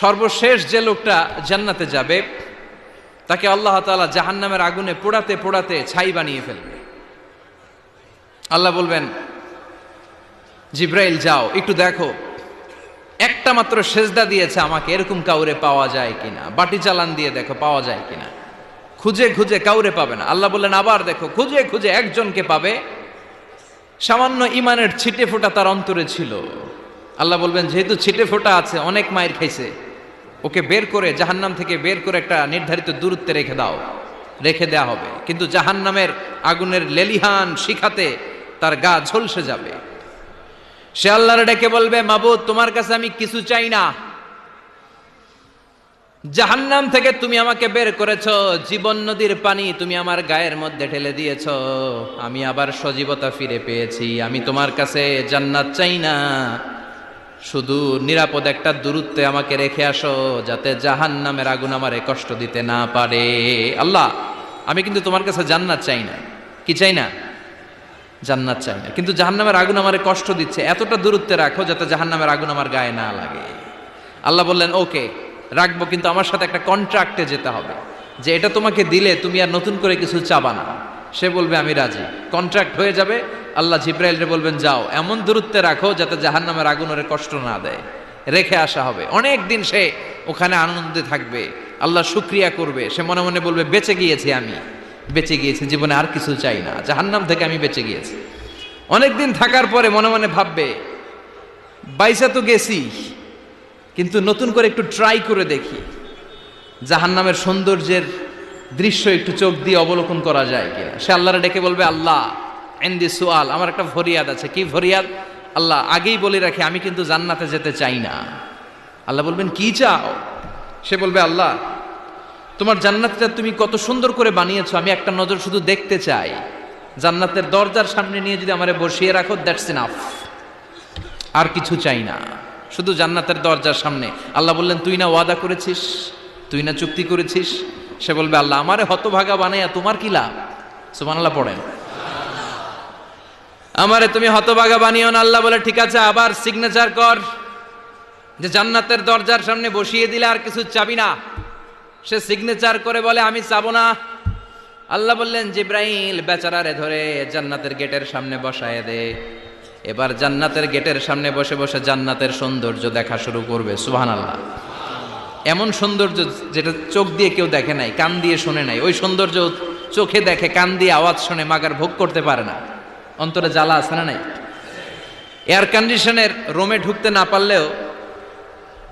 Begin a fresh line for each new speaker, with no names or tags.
সর্বশেষ যে লোকটা জান্নাতে যাবে তাকে আল্লাহ তাআলা জাহান্নামের আগুনে পোড়াতে পোড়াতে ছাই বানিয়ে ফেলবে। আল্লাহ বলবেন, জিব্রাইল যাও একটু দেখো, একটা মাত্র সেজদা দিয়েছে আমাকে, এরকম কাউরে পাওয়া যায় কিনা। বাটি চালান দিয়ে দেখো পাওয়া যায় কিনা। খুঁজে খুঁজে কাউরে পাবে না। আল্লাহ বললেন আবার দেখো, খুঁজে খুঁজে একজনকে পাবে, সামান্য ইমানের ছিটে ফোঁটা তার অন্তরে ছিল। আল্লাহ বলবেন, যেহেতু ছিটে ফোঁটা আছে, অনেক মায়ের খাইছে, ওকে বের করে জাহান্নাম থেকে বের করে একটা নির্ধারিত দূরত্বে রেখে দাও। রেখে দেয়া হবে, কিন্তু জাহান্নামের আগুনের লেলিহান শিখাতে তার গা ঝলসে যাবে। সে আল্লাহর ডেকে বলবে, মাবুদ তোমার কাছে আমি কিছু চাই না, জাহান্নাম থেকে তুমি আমাকে বের করেছো, জীবন নদীর পানি তুমি আমার গায়ের মধ্যে ঢেলে দিয়েছো, আমি আবার সজীবতা ফিরে পেয়েছি। আমি তোমার কাছে জান্নাত চাই না, শুধু নিরাপদ একটা দূরত্বে আমাকে রেখে আসো, যাতে জাহান্নামের আগুন আমারে কষ্ট দিতে না পারে। আল্লাহ, আমি কিন্তু তোমার কাছে জান্নাত চাই না। কি চাই না? জান্নাত চাই না, কিন্তু জাহান্নামের আগুন আমারে কষ্ট দিচ্ছে, এতটা দূরত্বে রাখো যাতে জাহান্নামের আগুন আমার গায়ে না লাগে। আল্লাহ বললেন, ওকে রাখবো, কিন্তু আমার সাথে একটা কন্ট্রাক্টে যেতে হবে, যে এটা তোমাকে দিলে তুমি আর নতুন করে কিছু চাবা না। সে বলবে আমি রাজি, কন্ট্রাক্ট হয়ে যাবে। আল্লাহ জিব্রাইলকে বলবেন, যাও এমন দূরত্বে রাখো যাতে জাহান্নামের আগুন ওরে কষ্ট না দেয়। রেখে আসা হবে, অনেক দিন সে ওখানে আনন্দে থাকবে, আল্লাহ শুকরিয়া করবে। সে মনে মনে বলবে, বেঁচে গিয়েছি, আমি বেঁচে গিয়েছি, জীবনে আর কিছু চাই না, জাহান্নাম থেকে আমি বেঁচে গিয়েছি। অনেকদিন থাকার পরে মনে মনে ভাববে, বাইসা তো গেছি, কিন্তু নতুন করে একটু ট্রাই করে দেখি, জাহান্নামের সৌন্দর্যের দৃশ্য একটু চোখ দিয়ে অবলোকন করা যায় কিনা। সে আল্লাহরে ডেকে বলবে, আল্লাহ ইনদি সুআল, আমার একটা ফরিয়াদ আছে। কি ফরিয়াদ? আল্লাহ আগেই বলে রাখি, আমি কিন্তু জান্নাতে যেতে চাই না। আল্লাহ বলবেন, কি চাও? সে বলবে, আল্লাহ তোমার জান্নাতটা তুমি কত সুন্দর করে বানিয়েছো, আমি একটা নজর শুধু দেখতে চাই। জান্নাতের দরজার সামনে নিয়ে যদি আমারে বসিয়ে রাখো, দ্যাটস ইনাফ, আর কিছু চাই না, শুধু জান্নাতের দরজার সামনে। আল্লাহ বললেন, তুই না ওয়াদা করেছিস, তুই না চুক্তি করেছিস। সে বলবে, আল্লাহ আমারে হতভাগা বানাইয়া তোমার কি লাভ? সুবহানাল্লাহ পড়েন। আমারে তুমি হতভাগা বানিও না। আল্লাহ বলে, ঠিক আছে, আবার সিগনেচার কর যে জান্নাতের দরজার সামনে বসিয়ে দিলে আর কিছু চাবি না। সে সিগনেচার করে বলে, আমি চাবো না। আল্লাহ বললেন, জিব্রাইল বেচারারে ধরে জান্নাতের গেটের সামনে বসায় দে। এবার জান্নাতের গেটের সামনে বসে বসে জান্নাতের সৌন্দর্য দেখা শুরু করবে। সুবহানাল্লাহ। এমন সৌন্দর্য যেটা চোখ দিয়ে কেউ দেখে নাই, কান দিয়ে শোনে নাই। ওই সৌন্দর্য চোখে দেখে, কান দিয়ে আওয়াজ শোনে, মাগার ভোগ করতে পারে না। অন্তরে জ্বালা আছে না নাই? এয়ার কন্ডিশনের রুমে ঢুকতে না পারলেও